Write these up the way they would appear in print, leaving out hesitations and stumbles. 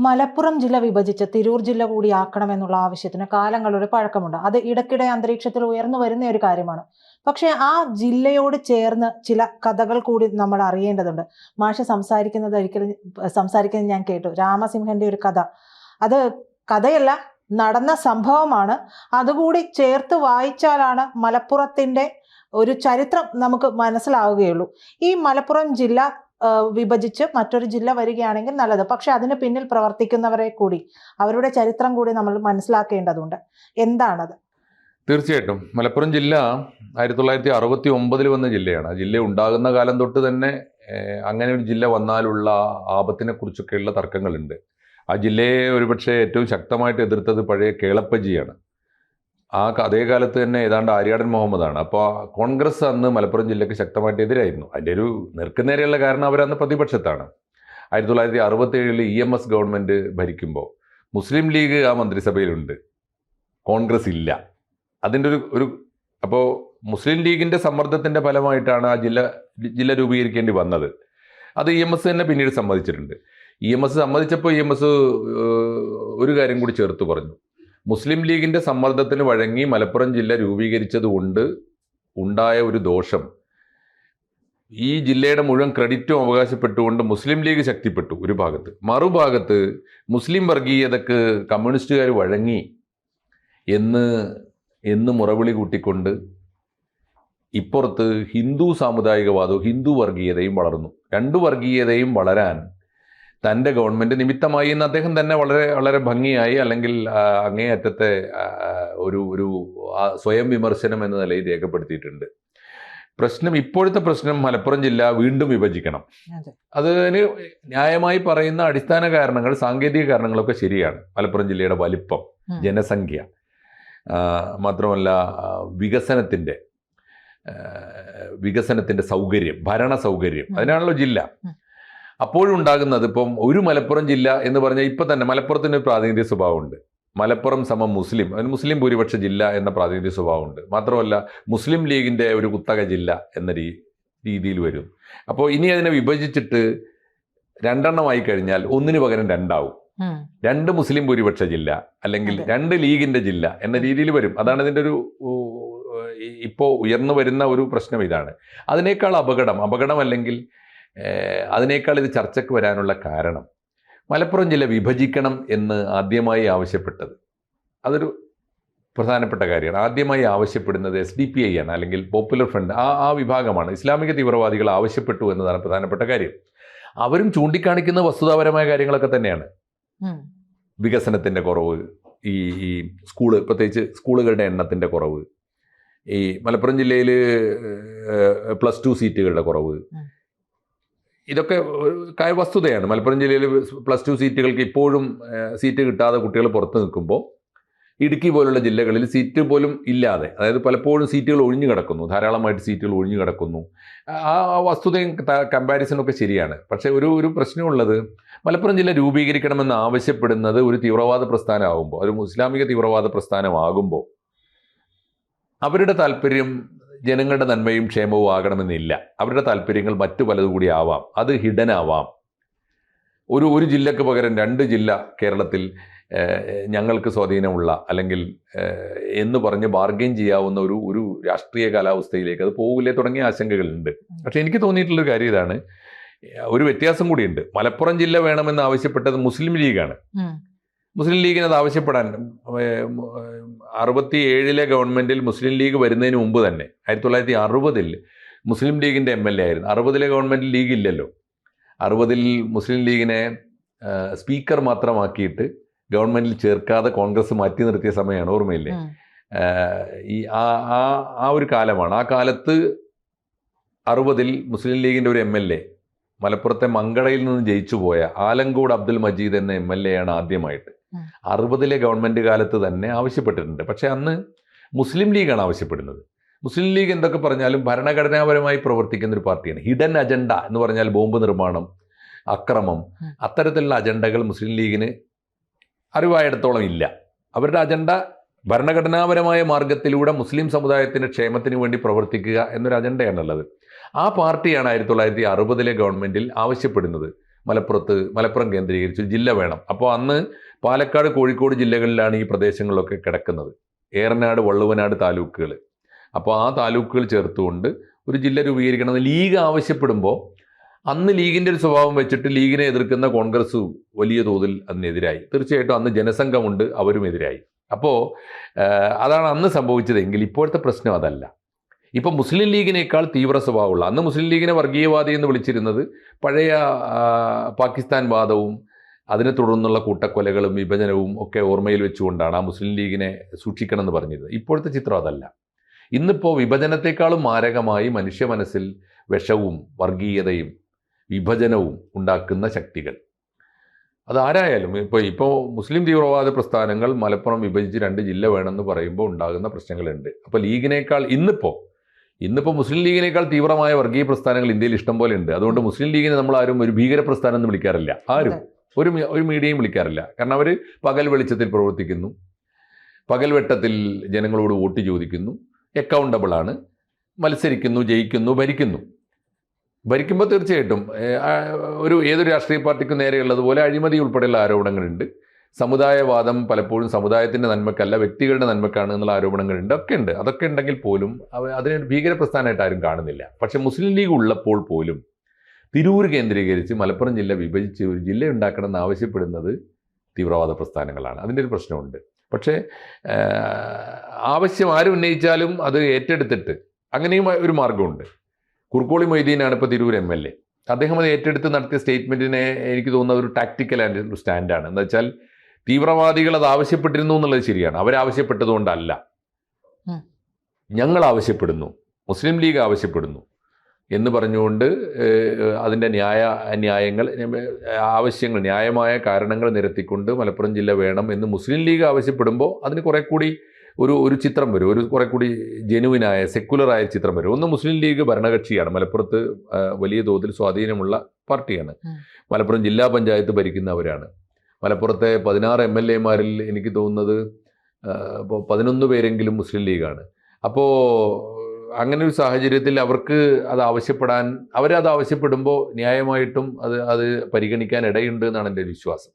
മലപ്പുറം ജില്ല വിഭജിച്ച് തിരൂർ ജില്ല കൂടി ആക്കണമെന്നുള്ള ആവശ്യത്തിന് കാലങ്ങളുടെ പഴക്കമുണ്ട്. അത് ഇടയ്ക്കിടെ അന്തരീക്ഷത്തിൽ ഉയർന്നു വരുന്ന ഒരു കാര്യമാണ്. പക്ഷേ ആ ജില്ലയോട് ചേർന്ന് ചില കഥകൾ കൂടി നമ്മൾ അറിയേണ്ടതുണ്ട്. മാഷ് സംസാരിക്കുന്നത് ഞാൻ കേട്ടു. രാമസിംഹന്റെ ഒരു കഥ. അത് കഥയല്ല, നടന്ന സംഭവമാണ്. അതുകൂടി ചേർത്ത് വായിച്ചാലാണ് മലപ്പുറത്തിന്റെ ഒരു ചരിത്രം നമുക്ക് മനസ്സിലാവുകയുള്ളൂ. ഈ മലപ്പുറം ജില്ല വിഭജിച്ച് മറ്റൊരു ജില്ല വരികയാണെങ്കിൽ നല്ലത്. പക്ഷെ അതിന് പിന്നിൽ പ്രവർത്തിക്കുന്നവരെ കൂടി, അവരുടെ ചരിത്രം കൂടി നമ്മൾ മനസ്സിലാക്കേണ്ടതുണ്ട്. എന്താണത്? തീർച്ചയായിട്ടും മലപ്പുറം ജില്ല 1969 വന്ന ജില്ലയാണ്. ആ ജില്ല ഉണ്ടാകുന്ന കാലം തൊട്ട് തന്നെ അങ്ങനെ ഒരു ജില്ല വന്നാലുള്ള ആപത്തിനെ കുറിച്ചൊക്കെയുള്ള തർക്കങ്ങളുണ്ട്. ആ ജില്ലയെ ഒരുപക്ഷെ ഏറ്റവും ശക്തമായിട്ട് എതിർത്തത് പഴയ കേളപ്പജിയാണ്. അതേ കാലത്ത് തന്നെ ഏതാണ്ട് ആര്യാടൻ മുഹമ്മദാണ്. അപ്പോൾ കോൺഗ്രസ് അന്ന് മലപ്പുറം ജില്ലയ്ക്ക് ശക്തമായിട്ട് എതിരായിരുന്നു. അതിൻ്റെ ഒരു നേർക്കുനേരെയുള്ള കാരണം അവരന്ന് പ്രതിപക്ഷത്താണ്. 1967 EMS ഗവൺമെൻറ് ഭരിക്കുമ്പോൾ മുസ്ലിം ലീഗ് ആ മന്ത്രിസഭയിലുണ്ട്, കോൺഗ്രസ് ഇല്ല. അതിൻ്റെ അപ്പോൾ മുസ്ലിം ലീഗിൻ്റെ സമ്മർദ്ദത്തിൻ്റെ ഫലമായിട്ടാണ് ആ ജില്ല രൂപീകരിക്കേണ്ടി വന്നത്. അത് EMS തന്നെ പിന്നീട് സമ്മതിച്ചിട്ടുണ്ട്. EMS സമ്മതിച്ചപ്പോൾ EMS ഒരു കാര്യം കൂടി ചേർത്ത് പറഞ്ഞു. മുസ്ലിം ലീഗിൻ്റെ സമ്മർദ്ദത്തിന് വഴങ്ങി മലപ്പുറം ജില്ല രൂപീകരിച്ചതുകൊണ്ട് ഉണ്ടായ ഒരു ദോഷം, ഈ ജില്ലയുടെ മുഴുവൻ ക്രെഡിറ്റും അവകാശപ്പെട്ടുകൊണ്ട് മുസ്ലിം ലീഗ് ശക്തിപ്പെട്ടു ഒരു ഭാഗത്ത്. മറുഭാഗത്ത് മുസ്ലിം വർഗീയതക്ക് കമ്മ്യൂണിസ്റ്റുകാർ വഴങ്ങി എന്ന് മുറവിളി കൂട്ടിക്കൊണ്ട് ഇപ്പുറത്ത് ഹിന്ദു സാമുദായികവാദവും ഹിന്ദു വർഗീയതയും വളർന്നു. രണ്ടു വർഗീയതയും വളരാൻ തൻ്റെ ഗവൺമെൻറ് നിമിത്തമായി എന്ന് അദ്ദേഹം തന്നെ വളരെ വളരെ ഭംഗിയായി, അല്ലെങ്കിൽ അങ്ങേയറ്റത്തെ ഒരു സ്വയം വിമർശനം എന്ന നിലയിൽ രേഖപ്പെടുത്തിയിട്ടുണ്ട്. ഇപ്പോഴത്തെ പ്രശ്നം മലപ്പുറം ജില്ല വീണ്ടും വിഭജിക്കണം. അതിന് ന്യായമായി പറയുന്ന അടിസ്ഥാന കാരണങ്ങൾ, സാങ്കേതിക കാരണങ്ങളൊക്കെ ശരിയാണ്. മലപ്പുറം ജില്ലയുടെ വലിപ്പം, ജനസംഖ്യ, മാത്രമല്ല വികസനത്തിൻ്റെ സൗകര്യം, ഭരണ സൗകര്യം, അതിനാണല്ലോ ജില്ല. അപ്പോഴുണ്ടാകുന്നത് ഇപ്പം ഒരു മലപ്പുറം ജില്ല എന്ന് പറഞ്ഞാൽ ഇപ്പം തന്നെ മലപ്പുറത്തിന് പ്രാതിനിധ്യ സ്വഭാവമുണ്ട്. മലപ്പുറം സമം മുസ്ലിം, അതിന് മുസ്ലിം ഭൂരിപക്ഷ ജില്ല എന്ന പ്രാതിനിധ്യ സ്വഭാവമുണ്ട്. മാത്രമല്ല മുസ്ലിം ലീഗിൻ്റെ ഒരു കുത്തക ജില്ല എന്ന രീതിയിൽ വരും. അപ്പോൾ ഇനി അതിനെ വിഭജിച്ചിട്ട് രണ്ടെണ്ണമായി കഴിഞ്ഞാൽ ഒന്നിനു പകരം രണ്ടാവും. രണ്ട് മുസ്ലിം ഭൂരിപക്ഷ ജില്ല അല്ലെങ്കിൽ രണ്ട് ലീഗിൻ്റെ ജില്ല എന്ന രീതിയിൽ വരും. അതാണ് ഇതിൻ്റെ ഇപ്പോൾ ഉയർന്നു വരുന്ന ഒരു പ്രശ്നം. ഇതാണ് അതിനേക്കാൾ അപകടം അല്ലെങ്കിൽ അതിനേക്കാൾ ഇത് ചർച്ചയ്ക്ക് വരാനുള്ള കാരണം, മലപ്പുറം ജില്ല വിഭജിക്കണം എന്ന് ആദ്യമായി ആവശ്യപ്പെട്ടത്, അതൊരു പ്രധാനപ്പെട്ട കാര്യമാണ്. ആദ്യമായി ആവശ്യപ്പെടുന്നത് SDPI ആണ്, അല്ലെങ്കിൽ പോപ്പുലർ ഫ്രണ്ട്, ആ വിഭാഗമാണ്. ഇസ്ലാമിക തീവ്രവാദികൾ ആവശ്യപ്പെട്ടു എന്നതാണ് പ്രധാനപ്പെട്ട കാര്യം. അവരും ചൂണ്ടിക്കാണിക്കുന്ന വസ്തുതാപരമായ കാര്യങ്ങളൊക്കെ തന്നെയാണ്. വികസനത്തിൻ്റെ കുറവ്, ഈ പ്രത്യേകിച്ച് സ്കൂളുകളുടെ എണ്ണത്തിൻ്റെ കുറവ്, ഈ മലപ്പുറം ജില്ലയിൽ +2 സീറ്റുകളുടെ കുറവ്, ഇതൊക്കെ വസ്തുതയാണ്. മലപ്പുറം ജില്ലയിൽ +2 സീറ്റുകൾക്ക് ഇപ്പോഴും സീറ്റ് കിട്ടാതെ കുട്ടികൾ പുറത്ത് നിൽക്കുമ്പോൾ ഇടുക്കി പോലുള്ള ജില്ലകളിൽ സീറ്റ് പോലും ഇല്ലാതെ, അതായത് പലപ്പോഴും സീറ്റുകൾ ഒഴിഞ്ഞു കിടക്കുന്നു, ധാരാളമായിട്ട് സീറ്റുകൾ ഒഴിഞ്ഞു കിടക്കുന്നു. ആ വസ്തുതയും കമ്പാരിസണൊക്കെ ശരിയാണ്. പക്ഷേ ഒരു പ്രശ്നമുള്ളത്, മലപ്പുറം ജില്ല രൂപീകരിക്കണമെന്ന് ആവശ്യപ്പെടുന്നത് ഒരു തീവ്രവാദ പ്രസ്ഥാനമാകുമ്പോൾ, ഒരു ഇസ്ലാമിക തീവ്രവാദ പ്രസ്ഥാനമാകുമ്പോൾ അവരുടെ താല്പര്യം ജനങ്ങളുടെ നന്മയും ക്ഷേമവും ആകണമെന്നില്ല. അവരുടെ താല്പര്യങ്ങൾ മറ്റു പലതും കൂടി ആവാം. അത് ഹിഡൻ ആവാം. ഒരു ജില്ലക്ക് പകരം 2 ജില്ല കേരളത്തിൽ ഞങ്ങൾക്ക് സ്വാധീനമുള്ള, അല്ലെങ്കിൽ എന്ന് പറഞ്ഞ് ബാർഗെയിൻ ചെയ്യാവുന്ന ഒരു രാഷ്ട്രീയ കാലാവസ്ഥയിലേക്ക് അത് പോകില്ലേ തുടങ്ങിയ ആശങ്കകളുണ്ട്. പക്ഷെ എനിക്ക് തോന്നിയിട്ടുള്ളൊരു കാര്യം ഇതാണ്, ഒരു വ്യത്യാസം കൂടിയുണ്ട്. മലപ്പുറം ജില്ല വേണമെന്ന് ആവശ്യപ്പെട്ടത് മുസ്ലിം ലീഗാണ്. മുസ്ലിം ലീഗിന് അത് ആവശ്യപ്പെടാൻ 67 ഗവൺമെൻറ്റിൽ മുസ്ലിം ലീഗ് വരുന്നതിന് മുമ്പ് തന്നെ 1960 മുസ്ലിം ലീഗിൻ്റെ MLA ആയിരുന്നു. 60 ഗവൺമെൻറ്റിൽ ലീഗ് ഇല്ലല്ലോ. 60 മുസ്ലിം ലീഗിനെ സ്പീക്കർ മാത്രമാക്കിയിട്ട് ഗവൺമെൻറ്റിൽ ചേർക്കാതെ കോൺഗ്രസ് മാറ്റി നിർത്തിയ സമയമാണ്, ഓർമ്മയില്ലേ? ആ ഒരു കാലമാണ്. ആ കാലത്ത് 60 മുസ്ലിം ലീഗിൻ്റെ ഒരു MLA, മലപ്പുറത്തെ മങ്കടയിൽ നിന്ന് ജയിച്ചു പോയ ആലങ്കോട് അബ്ദുൽ മജീദ് എന്ന MLA ആണ് ആദ്യമായിട്ട് 60 ഗവൺമെൻറ് കാലത്ത് തന്നെ ആവശ്യപ്പെട്ടിട്ടുണ്ട്. പക്ഷേ അന്ന് മുസ്ലിം ലീഗാണ് ആവശ്യപ്പെടുന്നത്. മുസ്ലിം ലീഗ് എന്തൊക്കെ പറഞ്ഞാലും ഭരണഘടനാപരമായി പ്രവർത്തിക്കുന്ന ഒരു പാർട്ടിയാണ്. ഹിഡൻ അജണ്ട എന്ന് പറഞ്ഞാൽ ബോംബ് നിർമ്മാണം, അക്രമം, അത്തരത്തിലുള്ള അജണ്ടകൾ മുസ്ലിം ലീഗിന് അറിവായിടത്തോളം ഇല്ല. അവരുടെ അജണ്ട ഭരണഘടനാപരമായ മാർഗത്തിലൂടെ മുസ്ലിം സമുദായത്തിൻ്റെ ക്ഷേമത്തിന് വേണ്ടി പ്രവർത്തിക്കുക എന്നൊരു അജണ്ടയാണുള്ളത്. ആ പാർട്ടിയാണ് 1960 ഗവൺമെൻറ്റിൽ ആവശ്യപ്പെടുന്നത് മലപ്പുറം കേന്ദ്രീകരിച്ച് ഒരു ജില്ല വേണം. അപ്പോൾ അന്ന് പാലക്കാട്, കോഴിക്കോട് ജില്ലകളിലാണ് ഈ പ്രദേശങ്ങളിലൊക്കെ കിടക്കുന്നത്, ഏറനാട്, വള്ളുവനാട് താലൂക്കുകൾ. അപ്പോൾ ആ താലൂക്കുകൾ ചേർത്തുകൊണ്ട് ഒരു ജില്ല രൂപീകരിക്കണമെന്ന് ലീഗ് ആവശ്യപ്പെടുമ്പോൾ അന്ന് ലീഗിൻ്റെ ഒരു സ്വഭാവം വെച്ചിട്ട് ലീഗിനെ എതിർക്കുന്ന കോൺഗ്രസ് വലിയ തോതിൽ അതിനെതിരായി. തീർച്ചയായിട്ടും അന്ന് ജനസംഘമുണ്ട്, അവരും എതിരായി. അപ്പോൾ അതാണ് അന്ന് സംഭവിച്ചതെങ്കിൽ ഇപ്പോഴത്തെ പ്രശ്നം അതല്ല. ഇപ്പം മുസ്ലിം ലീഗിനേക്കാൾ തീവ്ര സ്വഭാവമുള്ള, അന്ന് മുസ്ലിം ലീഗിനെ വർഗീയവാദി എന്ന് വിളിച്ചിരുന്നത് പഴയ പാകിസ്ഥാൻ വാദവും അതിനെ തുടർന്നുള്ള കൂട്ടക്കൊലകളും വിഭജനവും ഒക്കെ ഓർമ്മയിൽ വെച്ചുകൊണ്ടാണ് ആ മുസ്ലിം ലീഗിനെ സൂക്ഷിക്കണമെന്ന് പറഞ്ഞിരുന്നത്. ഇപ്പോഴത്തെ ചിത്രം അതല്ല. ഇന്നിപ്പോൾ വിഭജനത്തെക്കാളും മാരകമായി മനുഷ്യ മനസ്സിൽ വിഷവും വർഗീയതയും വിഭജനവും ഉണ്ടാക്കുന്ന ശക്തികൾ, അതാരായാലും ഇപ്പോൾ മുസ്ലിം തീവ്രവാദ പ്രസ്ഥാനങ്ങൾ മലപ്പുറം വിഭജിച്ച് 2 ജില്ല വേണമെന്ന് പറയുമ്പോൾ ഉണ്ടാകുന്ന പ്രശ്നങ്ങളുണ്ട്. അപ്പോൾ ലീഗിനേക്കാൾ ഇന്നിപ്പോൾ മുസ്ലിം ലീഗിനേക്കാൾ തീവ്രമായ വർഗീയ പ്രസ്ഥാനങ്ങൾ ഇന്ത്യയിൽ ഇഷ്ടം പോലെ ഉണ്ട്. അതുകൊണ്ട് മുസ്ലിം ലീഗിനെ നമ്മൾ ആരും ഒരു ഭീകര പ്രസ്ഥാനം എന്ന് വിളിക്കാറില്ല, ആരും ഒരു മീഡിയയും വിളിക്കാറില്ല. കാരണം അവർ പകൽ വെളിച്ചത്തിൽ പ്രവർത്തിക്കുന്നു, പകൽ വെട്ടത്തിൽ ജനങ്ങളോട് വോട്ട് ചോദിക്കുന്നു, അക്കൗണ്ടബിളാണ്, മത്സരിക്കുന്നു, ജയിക്കുന്നു, ഭരിക്കുമ്പോൾ തീർച്ചയായിട്ടും ഏതൊരു രാഷ്ട്രീയ പാർട്ടിക്കും നേരെയുള്ളതുപോലെ അഴിമതി ഉൾപ്പെടെയുള്ള ആരോപണങ്ങളുണ്ട്. സമുദായവാദം പലപ്പോഴും സമുദായത്തിൻ്റെ നന്മക്കല്ല വ്യക്തികളുടെ നന്മക്കാണ് എന്നുള്ള ആരോപണങ്ങളുണ്ട്, ഉണ്ട്. അതൊക്കെ ഉണ്ടെങ്കിൽ പോലും അതിനെ ഭീകര പ്രസ്ഥാനമായിട്ട് ആരും കാണുന്നില്ല. പക്ഷേ മുസ്ലിം ലീഗ് ഉള്ളപ്പോൾ പോലും തിരൂർ കേന്ദ്രീകരിച്ച് മലപ്പുറം ജില്ല വിഭജിച്ച് ഒരു ജില്ല ഉണ്ടാക്കണമെന്ന് ആവശ്യപ്പെടുന്നത് തീവ്രവാദ പ്രസ്ഥാനങ്ങളാണ്. അതിൻ്റെ ഒരു പ്രശ്നമുണ്ട്. പക്ഷേ ആവശ്യം ആരും ഉന്നയിച്ചാലും അത് ഏറ്റെടുത്തിട്ട് അങ്ങനെയും ഒരു മാർഗമുണ്ട്. കുർക്കോളി മൊയ്തീനാണ് ഇപ്പോൾ തിരൂർ MLA. അദ്ദേഹം അത് ഏറ്റെടുത്ത് നടത്തിയ സ്റ്റേറ്റ്മെൻറ്റിനെ എനിക്ക് തോന്നുന്ന ഒരു ടാക്ടിക്കൽ ആൻഡ് സ്റ്റാൻഡാണ്. എന്താ വെച്ചാൽ തീവ്രവാദികൾ അത് ആവശ്യപ്പെട്ടിരുന്നു എന്നുള്ളത് ശരിയാണ്, അവരാവശ്യപ്പെട്ടതുകൊണ്ടല്ല, ഞങ്ങൾ ആവശ്യപ്പെടുന്നു, മുസ്ലിം ലീഗ് ആവശ്യപ്പെടുന്നു എന്ന് പറഞ്ഞുകൊണ്ട് അതിൻ്റെ ആവശ്യങ്ങൾ, ന്യായമായ കാരണങ്ങൾ നിരത്തിക്കൊണ്ട് മലപ്പുറം ജില്ല വേണം എന്ന് മുസ്ലിം ലീഗ് ആവശ്യപ്പെടുമ്പോൾ അതിന് കുറെ കൂടി ഒരു ചിത്രം വരും, ഒരു കുറെ കൂടി ജെനുവിനായ സെക്കുലറായ ചിത്രം വരും. ഒന്ന്, മുസ്ലിം ലീഗ് ഭരണകക്ഷിയാണ്, മലപ്പുറത്ത് വലിയ തോതിൽ സ്വാധീനമുള്ള പാർട്ടിയാണ്, മലപ്പുറം ജില്ലാ പഞ്ചായത്ത് ഭരിക്കുന്നവരാണ്. മലപ്പുറത്തെ 16 MLA-മാരിൽ എനിക്ക് തോന്നുന്നത് 11 പേരെങ്കിലും മുസ്ലിം ലീഗാണ്. അപ്പോൾ അങ്ങനെ ഒരു സാഹചര്യത്തിൽ അവരത് ആവശ്യപ്പെടുമ്പോൾ ന്യായമായിട്ടും അത് പരിഗണിക്കാൻ ഇടയുണ്ട് എന്നാണ് എൻ്റെ വിശ്വാസം.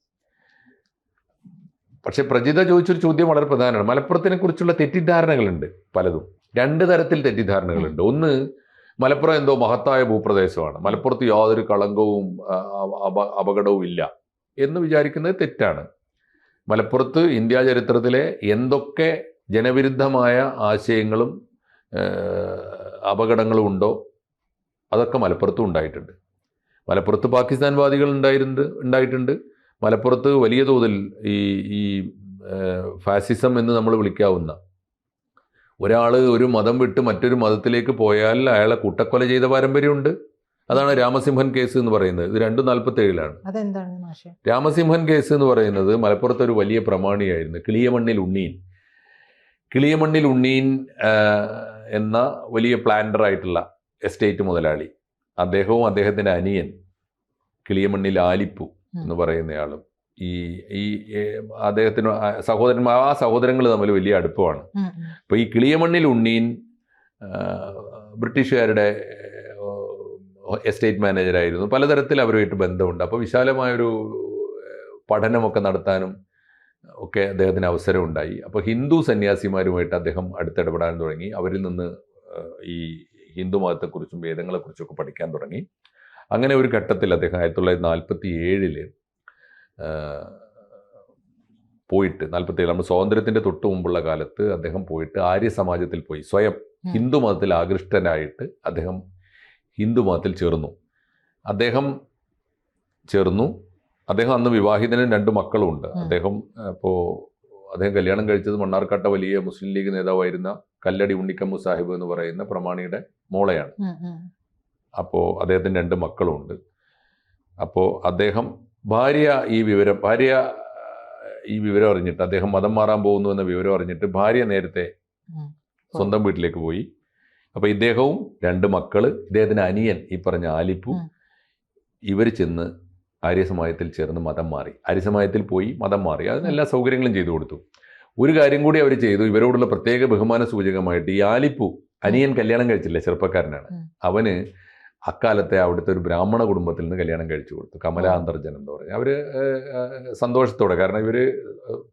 പക്ഷേ പ്രജിത ചോദിച്ചൊരു ചോദ്യം വളരെ പ്രധാനമാണ്. മലപ്പുറത്തിനെ കുറിച്ചുള്ള തെറ്റിദ്ധാരണകളുണ്ട് പലതും. 2 തരത്തിൽ തെറ്റിദ്ധാരണകളുണ്ട്. ഒന്ന്, മലപ്പുറം എന്തോ മഹത്തായ ഭൂപ്രദേശമാണ്, മലപ്പുറത്ത് യാതൊരു കളങ്കവും അപകടവും ഇല്ല എന്ന് വിചാരിക്കുന്നത് തെറ്റാണ്. മലപ്പുറത്ത് ഇന്ത്യാ ചരിത്രത്തിലെ എന്തൊക്കെ ജനവിരുദ്ധമായ ആശയങ്ങളും അപകടങ്ങളും ഉണ്ടോ അതൊക്കെ മലപ്പുറത്തും ഉണ്ടായിട്ടുണ്ട്. മലപ്പുറത്ത് പാകിസ്ഥാൻവാദികൾ ഉണ്ടായിട്ടുണ്ട്. മലപ്പുറത്ത് വലിയ തോതിൽ ഈ ഫാസിസം എന്ന് നമ്മൾ വിളിക്കാവുന്ന ഒരാൾ ഒരു മതം വിട്ട് മറ്റൊരു മതത്തിലേക്ക് പോയാൽ അയാളെ കൂട്ടക്കൊല ചെയ്ത പാരമ്പര്യമുണ്ട്. അതാണ് രാമസിംഹൻ കേസ് എന്ന് പറയുന്നത്. ഇത് 247-ലാണ്. രാമസിംഹൻ കേസ് എന്ന് പറയുന്നത് മലപ്പുറത്ത് ഒരു വലിയ പ്രമാണിയായിരുന്നു, കിളിയമണ്ണിൽ ഉണ്ണീൻ എന്ന വലിയ പ്ലാന്ററായിട്ടുള്ള എസ്റ്റേറ്റ് മുതലാളി, അദ്ദേഹവും അദ്ദേഹത്തിൻ്റെ അനിയൻ കിളിയമണ്ണിൽ ആലിപ്പു എന്ന് പറയുന്നയാളും ഈ അദ്ദേഹത്തിന് സഹോദരങ്ങൾ തമ്മിൽ വലിയ അടുപ്പമാണ്. അപ്പോൾ ഈ കിളിയമണ്ണിൽ ഉണ്ണീൻ ബ്രിട്ടീഷുകാരുടെ എസ്റ്റേറ്റ് മാനേജറായിരുന്നു. പലതരത്തിൽ അവരുമായിട്ട് ബന്ധമുണ്ട്. അപ്പോൾ വിശാലമായൊരു പഠനമൊക്കെ നടത്താനും ഒക്കെ അദ്ദേഹത്തിന് അവസരമുണ്ടായി. അപ്പോൾ ഹിന്ദു സന്യാസിമാരുമായിട്ട് അദ്ദേഹം അടുത്തിടപെടാൻ തുടങ്ങി. അവരിൽ നിന്ന് ഈ ഹിന്ദു മതത്തെക്കുറിച്ചും വേദങ്ങളെക്കുറിച്ചൊക്കെ പഠിക്കാൻ തുടങ്ങി. അങ്ങനെ ഒരു ഘട്ടത്തിൽ അദ്ദേഹം 1947 പോയിട്ട്, 47 നമ്മൾ സ്വാതന്ത്ര്യത്തിൻ്റെ തൊട്ട് മുമ്പുള്ള കാലത്ത് അദ്ദേഹം പോയിട്ട് ആര്യ സമാജത്തിൽ പോയി, സ്വയം ഹിന്ദു മതത്തിൽ ആകൃഷ്ടനായിട്ട് അദ്ദേഹം ഹിന്ദു മതത്തിൽ ചേർന്നു. അദ്ദേഹം അന്ന് വിവാഹിതനും 2 മക്കളുമുണ്ട്. അദ്ദേഹം കല്യാണം കഴിച്ചത് മണ്ണാർക്കാട്ടെ വലിയ മുസ്ലിം ലീഗ് നേതാവായിരുന്ന കല്ലടി ഉണ്ണിക്കമ്മു സാഹിബ് എന്ന് പറയുന്ന പ്രമാണിയുടെ മോളെയാണ്. അപ്പോൾ അദ്ദേഹത്തിന് 2 മക്കളുമുണ്ട്. അപ്പോൾ ഭാര്യ ഈ വിവരം അറിഞ്ഞിട്ട്, അദ്ദേഹം മതം മാറാൻ പോകുന്നു എന്ന വിവരം അറിഞ്ഞിട്ട് ഭാര്യ നേരത്തെ സ്വന്തം വീട്ടിലേക്ക് പോയി. അപ്പോൾ ഇദ്ദേഹവും 2 മക്കള്, ഇദ്ദേഹത്തിൻ്റെ അനിയൻ ഈ പറഞ്ഞ ആലിപ്പു, ഇവർ ചെന്ന് ആര്യസമാജത്തിൽ ചേർന്ന് മതം മാറി. ആര്യസമാജത്തിൽ പോയി മതം മാറി. അതിന് എല്ലാ സൗകര്യങ്ങളും ചെയ്തു കൊടുത്തു. ഒരു കാര്യം കൂടി അവർ ചെയ്തു, ഇവരോടുള്ള പ്രത്യേക ബഹുമാന സൂചകമായിട്ട് ഈ ആലിപ്പു, അനിയൻ കല്യാണം കഴിച്ചില്ല, ചെറുപ്പക്കാരനാണ്, അവന് അക്കാലത്തെ അവിടുത്തെ ഒരു ബ്രാഹ്മണ കുടുംബത്തിൽ നിന്ന് കല്യാണം കഴിച്ചു കൊടുത്തു. കമലാന്തർജൻ എന്ന് പറഞ്ഞു. അവർ സന്തോഷത്തോടെ, കാരണം ഇവർ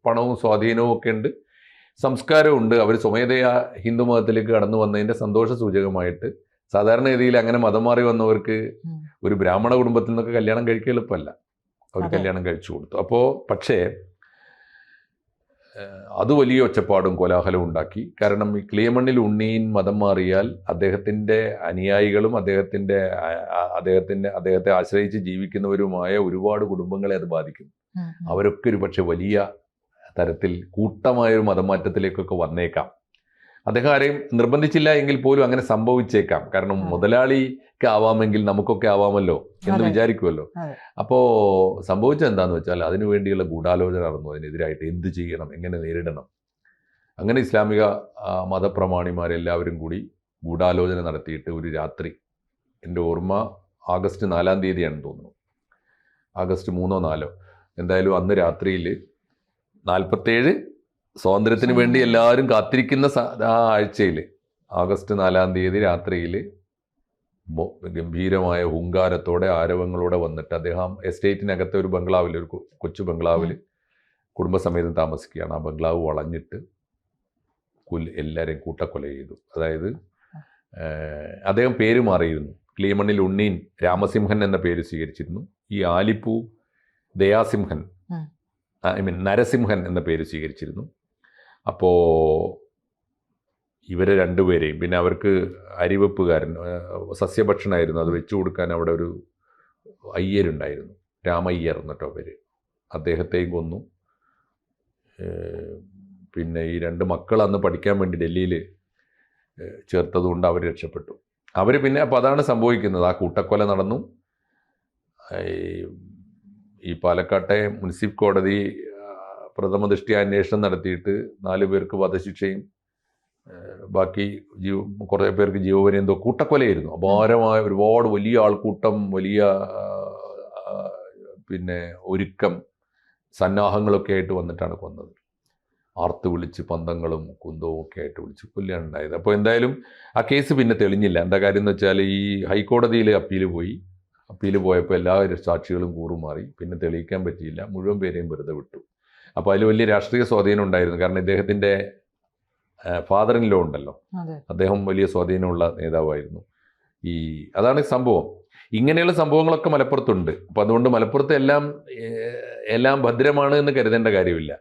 പണവും സ്വാധീനവും ഒക്കെ ഉണ്ട്, സംസ്കാരവും ഉണ്ട്, അവർ സ്വമേധയാ ഹിന്ദു മതത്തിലേക്ക് കടന്നു വന്നതിൻ്റെ സന്തോഷ സൂചകമായിട്ട് സാധാരണഗതിയിൽ അങ്ങനെ മതം മാറി വന്നവർക്ക് ഒരു ബ്രാഹ്മണ കുടുംബത്തിൽ നിന്നൊക്കെ കല്യാണം കഴിക്കുക എളുപ്പമല്ല. അവർ കല്യാണം കഴിച്ചു കൊടുത്തു. അപ്പോൾ പക്ഷേ അത് വലിയ ഒച്ചപ്പാടും കോലാഹലവും ഉണ്ടാക്കി. കാരണം ഈ കിളിയമണ്ണിൽ ഉണ്ണീൻ മതം മാറിയാൽ അദ്ദേഹത്തിൻ്റെ അനുയായികളും അദ്ദേഹത്തെ ആശ്രയിച്ച് ജീവിക്കുന്നവരുമായ ഒരുപാട് കുടുംബങ്ങളെ അത് ബാധിക്കും. അവരൊക്കെ ഒരു പക്ഷെ വലിയ തരത്തിൽ കൂട്ടമായൊരു മതമാറ്റത്തിലേക്കൊക്കെ വന്നേക്കാം. അദ്ദേഹം ആരെയും നിർബന്ധിച്ചില്ല എങ്കിൽ പോലും അങ്ങനെ സംഭവിച്ചേക്കാം. കാരണം മുതലാളിക്ക് ആവാമെങ്കിൽ നമുക്കൊക്കെ ആവാമല്ലോ എന്ന് വിചാരിക്കുമല്ലോ. അപ്പോൾ സംഭവിച്ചത് എന്താണെന്ന് വെച്ചാൽ അതിനു വേണ്ടിയുള്ള ഗൂഢാലോചന നടന്നു. അതിനെതിരായിട്ട് എന്ത് ചെയ്യണം, എങ്ങനെ നേരിടണം. അങ്ങനെ ഇസ്ലാമിക മതപ്രമാണിമാരെല്ലാവരും കൂടി ഗൂഢാലോചന നടത്തിയിട്ട് ഒരു രാത്രി, എൻ്റെ ഓർമ്മ ആഗസ്റ്റ് 4-ാം തീയതിയാണെന്ന് തോന്നുന്നു, ആഗസ്റ്റ് 3-ഓ 4-ഓ എന്തായാലും അന്ന് രാത്രിയിൽ 47 സ്വാതന്ത്ര്യത്തിന് വേണ്ടി എല്ലാവരും കാത്തിരിക്കുന്ന ആ ആഴ്ചയിൽ ആഗസ്റ്റ് 4-ാം തീയതി രാത്രിയിൽ ഗംഭീരമായ ഹുങ്കാരത്തോടെ ആരവങ്ങളോടെ വന്നിട്ട് അദ്ദേഹം എസ്റ്റേറ്റിനകത്തെ ഒരു ബംഗ്ലാവിൽ, ഒരു കൊച്ചു ബംഗ്ലാവിൽ കുടുംബസമേതം താമസിക്കുകയാണ്. ആ ബംഗ്ലാവ് വളഞ്ഞിട്ട് എല്ലാവരെയും കൂട്ടക്കൊല ചെയ്തു. അതായത് അദ്ദേഹം പേര് മാറിയിരുന്നു. കിളിയമണ്ണിൽ ഉണ്ണീൻ രാമസിംഹൻ എന്ന പേര് സ്വീകരിച്ചിരുന്നു. ഈ ആലിപ്പൂ ദയാസിംഹൻ, നരസിംഹൻ എന്ന പേര് സ്വീകരിച്ചിരുന്നു. അപ്പോൾ ഇവരെ രണ്ടുപേരെയും, പിന്നെ അവർക്ക് അരിവെപ്പുകാരൻ, സസ്യഭക്ഷണമായിരുന്നു, അത് വെച്ചു കൊടുക്കാൻ അവിടെ ഒരു അയ്യരുണ്ടായിരുന്നു, രാമയ്യർ എന്നിട്ടോ പേര്, അദ്ദേഹത്തെയും കൊന്നു. പിന്നെ ഈ 2 മക്കൾ അന്ന് പഠിക്കാൻ വേണ്ടി ഡൽഹിയിൽ ചേർത്തതുകൊണ്ട് അവർ രക്ഷപ്പെട്ടു. അവർ പിന്നെ, അപ്പോൾ അതാണ് സംഭവിക്കുന്നത്. ആ കൂട്ടക്കൊല നടന്നു. ഈ പാലക്കാട്ടെ മുനിസിപ്പൽ കോടതി പ്രഥമ ദൃഷ്ട്യാ അന്വേഷണം നടത്തിയിട്ട് 4 പേർക്ക് വധശിക്ഷയും ബാക്കി കുറേ പേർക്ക് ജീവപര്യന്തോ, കൂട്ടക്കൊലയായിരുന്നു. അപാരമായ ഒരുപാട് വലിയ ആൾക്കൂട്ടം, വലിയ പിന്നെ ഒരുക്കം, സന്നാഹങ്ങളൊക്കെ ആയിട്ട് വന്നിട്ടാണ് കൊന്നത്. ആർത്ത് വിളിച്ച് പന്തങ്ങളും കുന്തവും ഒക്കെ ആയിട്ട് വിളിച്ച് കൊല്ലുകയാണ് ഉണ്ടായത്. അപ്പോൾ എന്തായാലും ആ കേസ് പിന്നെ തെളിഞ്ഞില്ല. എന്താ കാര്യം എന്ന് വെച്ചാൽ ഈ ഹൈക്കോടതിയിൽ അപ്പീൽ പോയപ്പോൾ എല്ലാ സാക്ഷികളും കൂറുമാറി, പിന്നെ തെളിയിക്കാൻ പറ്റിയില്ല, മുഴുവൻ പേരെയും വെറുതെ വിട്ടു. അപ്പോൾ അതിൽ വലിയ രാഷ്ട്രീയ സ്വാധീനം ഉണ്ടായിരുന്നു. കാരണം ഇദ്ദേഹത്തിൻ്റെ ഫാദർ ഇൻ ലോ ഉണ്ടല്ലോ, അദ്ദേഹം വലിയ സ്വാധീനമുള്ള നേതാവായിരുന്നു. അതാണ് സംഭവം. ഇങ്ങനെയുള്ള സംഭവങ്ങളൊക്കെ മലപ്പുറത്തുണ്ട്. അപ്പോൾ അതുകൊണ്ട് മലപ്പുറത്ത് എല്ലാം ഭദ്രമാണ് എന്ന് കരുതേണ്ട കാര്യമില്ല.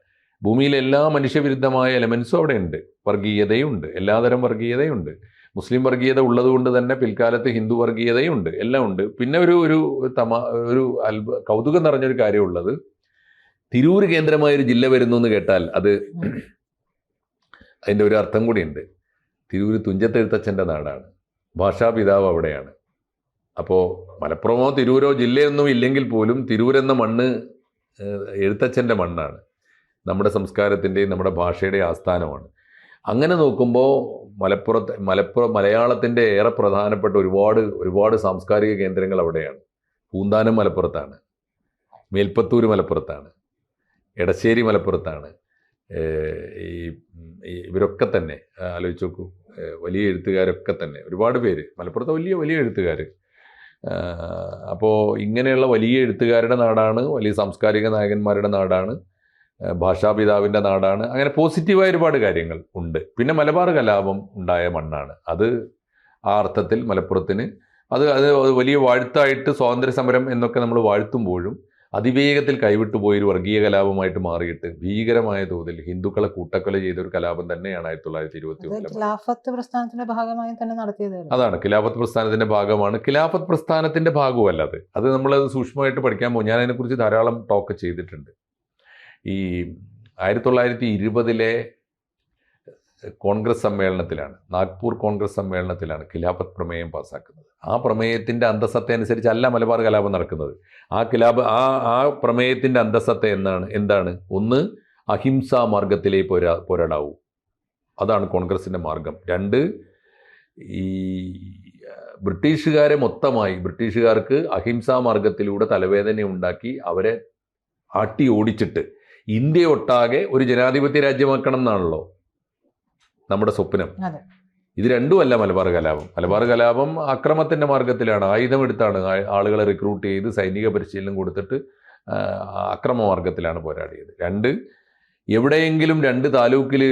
ഭൂമിയിലെ എല്ലാ മനുഷ്യവിരുദ്ധമായ എലമെൻസും അവിടെ ഉണ്ട്. വർഗീയതയുണ്ട്, എല്ലാതരം വർഗീയതയുണ്ട്. മുസ്ലിം വർഗീയത ഉള്ളതുകൊണ്ട് തന്നെ പിൽക്കാലത്ത് ഹിന്ദു വർഗീയതയുണ്ട്, എല്ലാം ഉണ്ട്. പിന്നെ ഒരു കൗതുകം നിറഞ്ഞൊരു കാര്യമുള്ളത്, തിരൂർ കേന്ദ്രമായൊരു ജില്ല വരുന്നു എന്ന് കേട്ടാൽ അതിൻ്റെ ഒരു അർത്ഥം കൂടിയുണ്ട്. തിരൂർ തുഞ്ചത്തെഴുത്തച്ഛൻ്റെ നാടാണ്, ഭാഷാപിതാവ് അവിടെയാണ്. അപ്പോൾ മലപ്പുറമോ തിരൂരോ ജില്ലയൊന്നും ഇല്ലെങ്കിൽ പോലും തിരൂരെന്ന മണ്ണ് എഴുത്തച്ഛൻ്റെ മണ്ണാണ്, നമ്മുടെ സംസ്കാരത്തിൻ്റെയും നമ്മുടെ ഭാഷയുടെ ആസ്ഥാനമാണ്. അങ്ങനെ നോക്കുമ്പോൾ മലയാളത്തിൻ്റെ ഏറെ പ്രധാനപ്പെട്ട ഒരുപാട് സാംസ്കാരിക കേന്ദ്രങ്ങൾ അവിടെയാണ്. പൂന്താനം മലപ്പുറത്താണ്, മേൽപ്പത്തൂർ മലപ്പുറത്താണ്, എടശ്ശേരി മലപ്പുറത്താണ്. ഇവരൊക്കെ തന്നെ ആലോചിച്ച് നോക്കൂ, വലിയ എഴുത്തുകാരൊക്കെ തന്നെ ഒരുപാട് പേര് മലപ്പുറത്തെ വലിയ എഴുത്തുകാർ. അപ്പോൾ ഇങ്ങനെയുള്ള വലിയ എഴുത്തുകാരുടെ നാടാണ്, വലിയ സാംസ്കാരിക നായകന്മാരുടെ നാടാണ്, ഭാഷാപിതാവിൻ്റെ നാടാണ്. അങ്ങനെ പോസിറ്റീവായ ഒരുപാട് കാര്യങ്ങൾ ഉണ്ട്. പിന്നെ മലബാർ കലാപം ഉണ്ടായ മണ്ണാണ്. ആ അർത്ഥത്തിൽ മലപ്പുറത്തിന് അത് വലിയ വാഴ്ത്തായിട്ട് സ്വാതന്ത്ര്യ സമരം എന്നൊക്കെ നമ്മൾ വാഴ്ത്തുമ്പോഴും അതിവേഗത്തിൽ കൈവിട്ടുപോയൊരു വർഗീയ കലാപമായിട്ട് മാറിയിട്ട് ഭീകരമായ തോതിൽ ഹിന്ദുക്കളെ കൂട്ടക്കൊല ചെയ്ത ഒരു കലാപം തന്നെയാണ് 1921 ഖിലാഫത്ത് പ്രസ്ഥാനത്തിന്റെ ഭാഗമായി തന്നെ നടത്തിയത്. അതാണ് ഖിലാഫത്ത് പ്രസ്ഥാനത്തിന്റെ ഭാഗമാണ്. ഖിലാഫത്ത് പ്രസ്ഥാനത്തിന്റെ ഭാഗമല്ല അത് നമ്മളത് സൂക്ഷ്മമായിട്ട് പഠിക്കാൻ പോകും. ഞാൻ അതിനെക്കുറിച്ച് ധാരാളം ടോക്ക് ചെയ്തിട്ടുണ്ട്. ഈ 1920 കോൺഗ്രസ് സമ്മേളനത്തിലാണ്, നാഗ്പൂർ കോൺഗ്രസ് സമ്മേളനത്തിലാണ് ഖിലാഫത്ത് പ്രമേയം പാസ്സാക്കുന്നത്. ആ പ്രമേയത്തിൻ്റെ അന്തസ്സത്ത അനുസരിച്ചല്ല മലബാർ കലാപം നടക്കുന്നത്. ആ പ്രമേയത്തിൻ്റെ അന്തസ്സത്ത എന്താണ്? ഒന്ന്, അഹിംസാ മാർഗത്തിലേ പോരാടാവൂ, അതാണ് കോൺഗ്രസിൻ്റെ മാർഗം. 2, ഈ ബ്രിട്ടീഷുകാർക്ക് അഹിംസാ മാർഗത്തിലൂടെ തലവേദന ഉണ്ടാക്കി അവരെ ആട്ടി ഓടിച്ചിട്ട് ഇന്ത്യ ഒട്ടാകെ ഒരു ജനാധിപത്യ രാജ്യമാക്കണം എന്നാണല്ലോ നമ്മുടെ സ്വപ്നം. ഇത് രണ്ടുമല്ല മലബാർ കലാപം. മലബാർ കലാപം അക്രമത്തിൻ്റെ മാർഗത്തിലാണ്, ആയുധമെടുത്താണ് ആളുകളെ റിക്രൂട്ട് ചെയ്ത് സൈനിക പരിശീലനം കൊടുത്തിട്ട് അക്രമ മാർഗത്തിലാണ് പോരാടിയത്. രണ്ട്, എവിടെയെങ്കിലും 2 താലൂക്കിൽ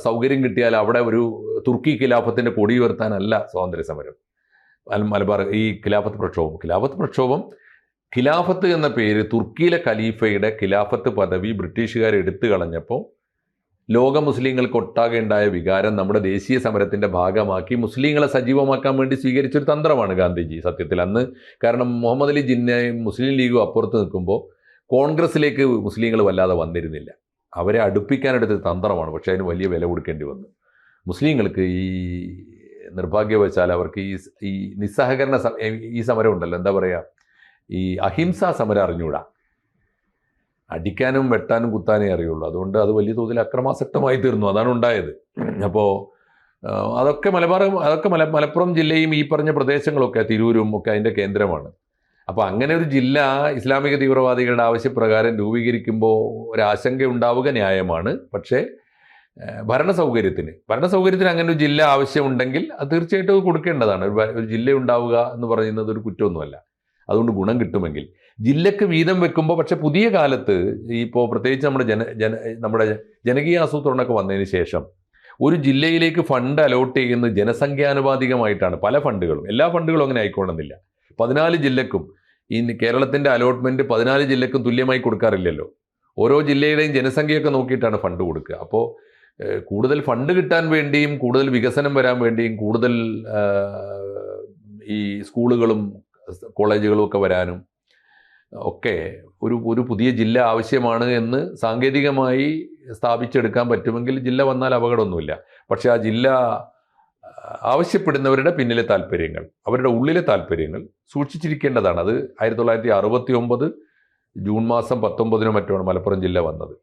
സൗകര്യം കിട്ടിയാൽ അവിടെ ഒരു തുർക്കി ഖിലാഫത്തിൻ്റെ കൊടി ഉയർത്താനല്ല സ്വാതന്ത്ര്യ സമരം. മലബാർ ഈ ഖിലാഫത്ത് പ്രക്ഷോഭം ഖിലാഫത്ത് എന്ന പേര് തുർക്കിയിലെ ഖലീഫയുടെ ഖിലാഫത്ത് പദവി ബ്രിട്ടീഷുകാർ എടുത്തു കളഞ്ഞപ്പോൾ ലോക മുസ്ലിങ്ങൾക്ക് ഒട്ടാകെ ഉണ്ടായ വികാരം നമ്മുടെ ദേശീയ സമരത്തിൻ്റെ ഭാഗമാക്കി മുസ്ലിങ്ങളെ സജീവമാക്കാൻ വേണ്ടി സ്വീകരിച്ചൊരു തന്ത്രമാണ് ഗാന്ധിജി സത്യത്തിൽ അന്ന്. കാരണം മുഹമ്മദ് അലി ജിന്നയും മുസ്ലിം ലീഗും അപ്പുറത്ത് നിൽക്കുമ്പോൾ കോൺഗ്രസ്സിലേക്ക് മുസ്ലിങ്ങൾ വല്ലാതെ വന്നിരുന്നില്ല. അവരെ അടുപ്പിക്കാനെടുത്ത തന്ത്രമാണ്. പക്ഷേ അതിന് വലിയ വില കൊടുക്കേണ്ടി വന്നു. മുസ്ലിങ്ങൾക്ക് ഈ നിർഭാഗ്യവശാൽ അവർക്ക് ഈ നിസ്സഹകരണ ഈ സമരം ഉണ്ടല്ലോ, എന്താ പറയുക, ഈ അഹിംസാ സമരം അറിഞ്ഞൂടാ. അടിക്കാനും വെട്ടാനും കുത്താനേ അറിയുള്ളൂ. അതുകൊണ്ട് അത് വലിയ തോതിൽ അക്രമാസക്തമായി തീർന്നു. അതാണ് ഉണ്ടായത്. അപ്പോൾ അതൊക്കെ മലപ്പുറം ജില്ലയും ഈ പറഞ്ഞ പ്രദേശങ്ങളൊക്കെ തിരൂരും ഒക്കെ അതിൻ്റെ കേന്ദ്രമാണ്. അപ്പോൾ അങ്ങനെ ഒരു ജില്ല ഇസ്ലാമിക തീവ്രവാദികളുടെ ആവശ്യപ്രകാരം രൂപീകരിക്കുമ്പോൾ ഒരാശങ്ക ഉണ്ടാവുക ന്യായമാണ്. പക്ഷേ ഭരണസൗകര്യത്തിന് അങ്ങനെ ഒരു ജില്ല ആവശ്യമുണ്ടെങ്കിൽ അത് തീർച്ചയായിട്ടും അത് കൊടുക്കേണ്ടതാണ്. ഒരു ജില്ല ഉണ്ടാവുക എന്ന് പറയുന്നത് ഒരു കുറ്റമൊന്നുമല്ല. അതുകൊണ്ട് ഗുണം കിട്ടുമെങ്കിൽ ജില്ലക്ക് വീതം വെക്കുമ്പോൾ, പക്ഷെ പുതിയ കാലത്ത് ഇപ്പോൾ പ്രത്യേകിച്ച് നമ്മുടെ ജനകീയ ആസൂത്രണമൊക്കെ വന്നതിന് ശേഷം ഒരു ജില്ലയിലേക്ക് ഫണ്ട് അലോട്ട് ചെയ്യുന്നത് ജനസംഖ്യാനുപാതികമായിട്ടാണ്. പല ഫണ്ടുകളും, എല്ലാ ഫണ്ടുകളും അങ്ങനെ ആയിക്കോണമെന്നില്ല. 14 ജില്ലക്കും ഈ കേരളത്തിൻ്റെ അലോട്ട്മെൻറ്റ് 14 ജില്ലക്കും തുല്യമായി കൊടുക്കാറില്ലല്ലോ. ഓരോ ജില്ലയുടെയും ജനസംഖ്യയൊക്കെ നോക്കിയിട്ടാണ് ഫണ്ട് കൊടുക്കുക. അപ്പോൾ കൂടുതൽ ഫണ്ട് കിട്ടാൻ വേണ്ടിയും കൂടുതൽ വികസനം വരാൻ വേണ്ടിയും കൂടുതൽ ഈ സ്കൂളുകളും കോളേജുകളും ഒക്കെ വരാനും ഒക്കെ ഒരു പുതിയ ജില്ല ആവശ്യമാണ് എന്ന് സാങ്കേതികമായി സ്ഥാപിച്ചെടുക്കാൻ പറ്റുമെങ്കിൽ ജില്ല വന്നാൽ അപകടമൊന്നുമില്ല. പക്ഷേ ആ ജില്ല ആവശ്യപ്പെടുന്നവരുടെ പിന്നിലെ താല്പര്യങ്ങൾ, അവരുടെ ഉള്ളിലെ താല്പര്യങ്ങൾ സൂക്ഷിച്ചിരിക്കേണ്ടതാണ്. അത് 1969 ജൂൺ മാസം 19 മറ്റുമാണ് മലപ്പുറം ജില്ല വന്നത്.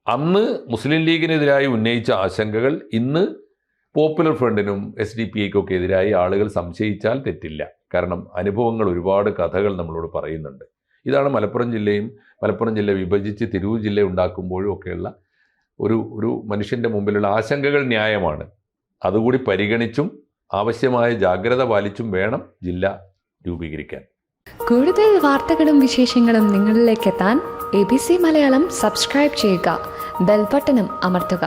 അന്ന് മുസ്ലിം ലീഗിനെതിരായി ഉന്നയിച്ച ആശങ്കകൾ ഇന്ന് പോപ്പുലർ ഫ്രണ്ടിനും SDPIക്കൊക്കെ എതിരായി ആളുകൾ സംശയിച്ചാൽ തെറ്റില്ല. കാരണം അനുഭവങ്ങൾ, ഒരുപാട് കഥകൾ നമ്മളോട് പറയുന്നുണ്ട്. ഇതാണ് മലപ്പുറം ജില്ല വിഭജിച്ച് തിരൂർ ജില്ല ഉണ്ടാക്കുമ്പോഴും ഒക്കെയുള്ള ഒരു മനുഷ്യൻ്റെ മുമ്പിലുള്ള ആശങ്കകൾ ന്യായമാണ്. അതുകൂടി പരിഗണിച്ചും ആവശ്യമായ ജാഗ്രത പാലിച്ചും വേണം ജില്ല രൂപീകരിക്കാൻ. കൂടുതൽ വാർത്തകളും വിശേഷങ്ങളും നിങ്ങളിലേക്ക് എത്താൻ ABC മലയാളം സബ്സ്ക്രൈബ് ചെയ്യുക, ബെൽ ബട്ടണും അമർത്തുക.